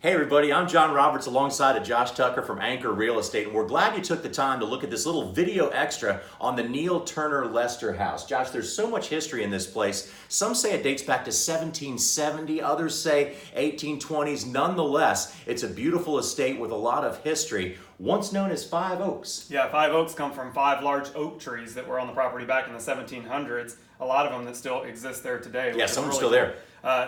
Hey everybody, I'm John Roberts alongside of Josh Tucker from Anchor Real Estate, and we're glad you took the time to look at this little video extra on the Neill-Turner-Lester house. Josh, there's so much history in this place. Some say it dates back to 1770, others say 1820s. Nonetheless, it's a beautiful estate with a lot of history, once known as Five Oaks. Yeah, Five Oaks come from 5 large oak trees that were on the property back in the 1700s. A lot of them that still exist there today. Yeah, some are really still cool. there.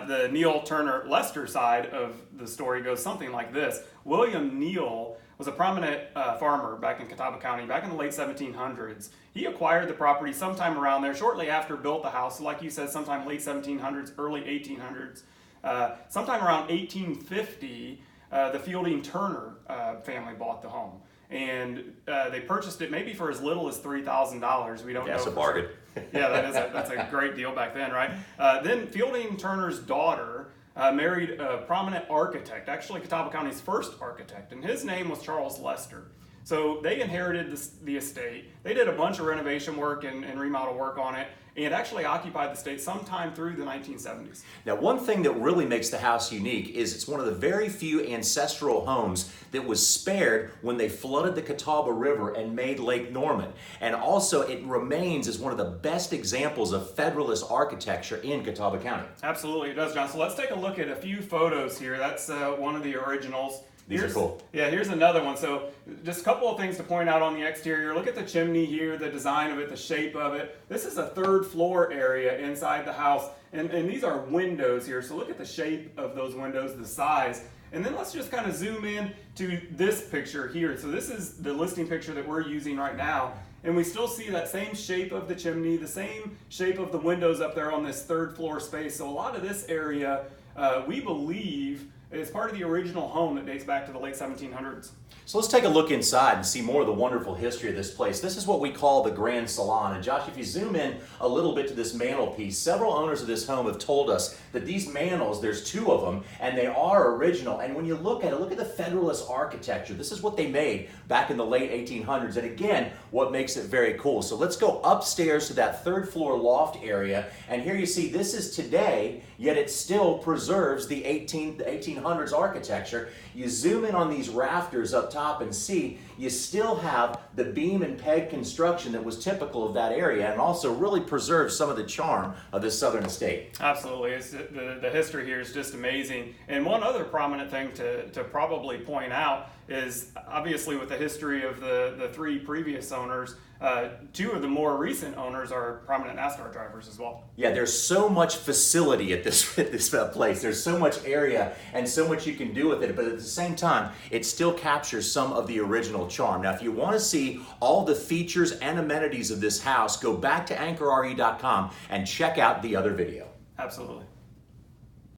The Neill-Turner-Lester side of the story goes something like this. William Neill was a prominent farmer back in Catawba County back in the late 1700s. He acquired the property sometime around there, shortly after built the house. So like you said, sometime late 1700s, early 1800s. Sometime around 1850, the Fielding-Turner family bought the home. And they purchased it maybe for as little as $3,000. We don't know. That's a bargain. Yeah, that's a great deal back then, right? Then Fielding-Turner's daughter married a prominent architect, actually Catawba County's first architect, and his name was Sherrills Lester. So they inherited the estate. They did a bunch of renovation work and remodel work on it, and actually occupied the estate sometime through the 1970s. Now, one thing that really makes the house unique is it's one of the very few ancestral homes that was spared when they flooded the Catawba River and made Lake Norman. And also, it remains as one of the best examples of Federalist architecture in Catawba County. Absolutely, it does, John. So let's take a look at a few photos here. That's one of the originals. These are cool. Yeah, here's another one. So just a couple of things to point out on the exterior. Look at the chimney here, the design of it, the shape of it. This is a third floor area inside the house. And these are windows here. So look at the shape of those windows, the size. And then let's just kind of zoom in to this picture here. So this is the listing picture that we're using right now. And we still see that same shape of the chimney, the same shape of the windows up there on this third floor space. So a lot of this area, we believe, it's part of the original home that dates back to the late 1700s. So let's take a look inside and see more of the wonderful history of this place. This is what we call the Grand Salon. And Josh, if you zoom in a little bit to this mantelpiece, several owners of this home have told us that these mantels, there's 2 of them, and they are original. And when you look at it, look at the Federalist architecture. This is what they made back in the late 1800s. And again, what makes it very cool. So let's go upstairs to that third floor loft area. And here you see this is today, yet it still preserves the 1800s architecture. You zoom in on these rafters up top and see you still have the beam and peg construction that was typical of that area, and also really preserves some of the charm of this southern estate. Absolutely. The history here is just amazing. And one other prominent thing to probably point out is, obviously with the history of the 3 previous owners, 2 of the more recent owners are prominent NASCAR drivers as well. Yeah, there's so much facility at this place. There's so much area and so much you can do with it, but at the same time, it still captures some of the original charm. Now, if you want to see all the features and amenities of this house, go back to anchorre.com and check out the other video. Absolutely.